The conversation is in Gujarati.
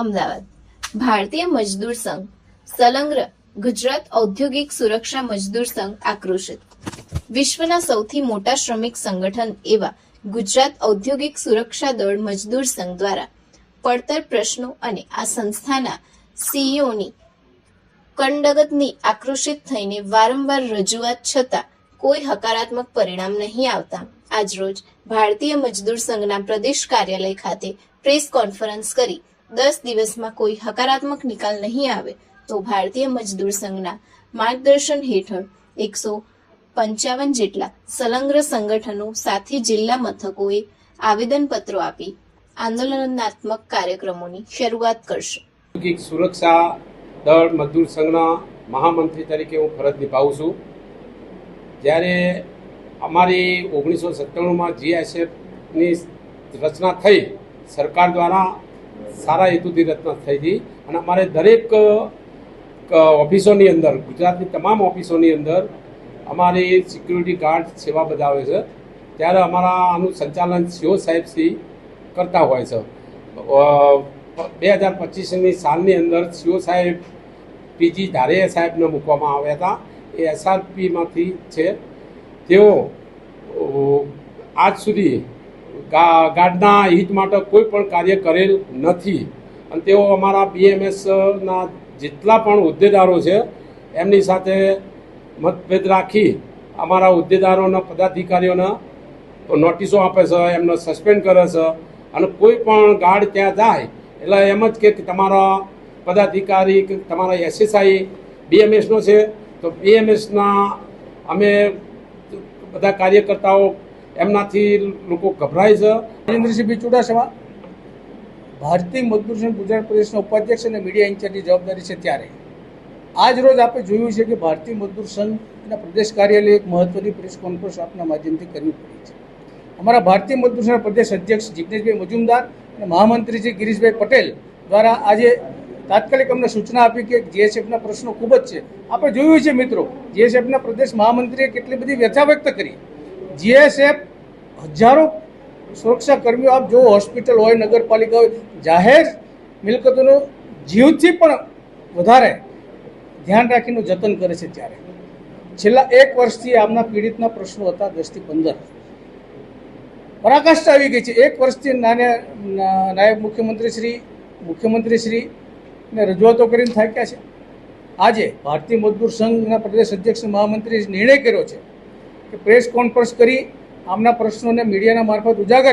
અમદાવાદ ભારતીય મજદૂર સંઘ સલંગ્ર ગુજરાત ઔદ્યોગિક સુરક્ષા મજદૂર સંઘ આક્રોશિત। વિશ્વના સૌથી મોટા શ્રમિક સંગઠન એવા ગુજરાત ઔદ્યોગિક સુરક્ષા દળ મજદૂર સંઘ દ્વારા પડતર પ્રશ્નો અને આ સંસ્થાના સીઈઓની કંડગતની આક્રોશિત થઈને વારંવાર રજૂઆત છતાં કોઈ હકારાત્મક પરિણામ નહીં આવતા આજરોજ ભારતીય મજદૂર સંઘના પ્રદેશ કાર્યાલય ખાતે પ્રેસ કોન્ફરન્સ કરી 10 દિવસમાં કોઈ હકારાત્મક નિકાલ નહીં આવે તો ભારતીય મજદૂર સંઘના માર્ગદર્શન હેઠળ 155 જેટલા સલંગ્ર સંગઠનો સાથે જિલ્લા મથકોએ આવેદનપત્રો આપી આંદોલનાત્મક કાર્યક્રમોની શરૂઆત કરશે। ઔદ્યોગિક સુરક્ષા દળ મજદૂર સંઘના મહામંત્રી તરીકે હું ફરજ નિભાવું છું। જ્યારે અમારી 1997માં જીઆઈએસએફની રચના થઈ, સરકાર દ્વારા સારા હેતુથી રચના થઈ હતી અને અમારે દરેક ઓફિસોની અંદર, ગુજરાતની તમામ ઓફિસોની અંદર અમારી સિક્યુરિટી ગાર્ડ સેવા બજાવે છે। ત્યારે અમારા આનું સંચાલન સીઓ સાહેબશ્રી કરતા હોય છે। 2025ની સાલની અંદર સીઓ સાહેબ પીજી ધારેયા સાહેબને મૂકવામાં આવ્યા હતા, એ એસઆરપીમાંથી છે। તેઓ આજ સુધી ગાર્ડના હિત માટે કોઈ પણ કાર્ય કરેલ નથી અને તેઓ અમારા બીએમએસના જેટલા પણ હોદ્દેદારો છે એમની સાથે મતભેદ રાખી અમારા હોદ્દેદારોના પદાધિકારીઓને નોટિસો આપે છે, એમને સસ્પેન્ડ કરે છે અને કોઈ પણ ગાર્ડ ત્યાં જાય એટલે એમ જ કે તમારા પદાધિકારી કે તમારા એસએસઆઈ બીએમએસનો છે તો બીએમએસના અમે બધા કાર્યકર્તાઓ એમનાથી લોકો ગભરાય છે। રાજેન્દ્રસિંહ બી ચુડાસમા ભારતીય મજદૂર સંઘ ગુજરાત પ્રદેશના ઉપાધ્યક્ષ અને મીડિયા ઇન્ચાર્જની જવાબદારી છે। ત્યારે આજ રોજ આપણે જોયું છે કે ભારતીય મજદૂર સંઘના પ્રદેશ કાર્યાલય એક મહત્વની પ્રેસ કોન્ફરન્સ આપના માધ્યમથી કરવી પડી છે। અમારા ભારતીય મજદૂર સંઘના પ્રદેશ અધ્યક્ષ જિગ્નેશભાઈ મજુમદાર અને મહામંત્રી શ્રી ગિરીશભાઈ પટેલ દ્વારા આજે તાત્કાલિક અમને સૂચના આપી કે જીએસએફના પ્રશ્નો ખૂબ જ છે। આપણે જોયું છે મિત્રો, જીએસએફના પ્રદેશ મહામંત્રીએ કેટલી બધી વ્યથા વ્યક્ત કરી। જીએસએફ હજારો સુરક્ષા કર્મીઓ, આપ જો હોસ્પિટલ હોય, નગરપાલિકા હોય, જાહેર મિલકતોનું જીવથી પણ વધારે ધ્યાન રાખીને જતન કરે છે। ત્યારે છેલ્લા 1 વર્ષથી આમના પીડિતના પ્રશ્નો હતા 10 થી 15 પરાકાષ્ઠા આવી ગઈ છે। 1 વર્ષથી નાયબ મુખ્યમંત્રીશ્રીને રજૂઆતો કરીને થાક્યા છે। આજે ભારતીય મજદૂર સંઘના પ્રદેશ અધ્યક્ષ મહામંત્રીએ નિર્ણય કર્યો છે કે પ્રેસ કોન્ફરન્સ કરી આમના પ્રશ્નોને મીડિયાના મારફત ઉજાગર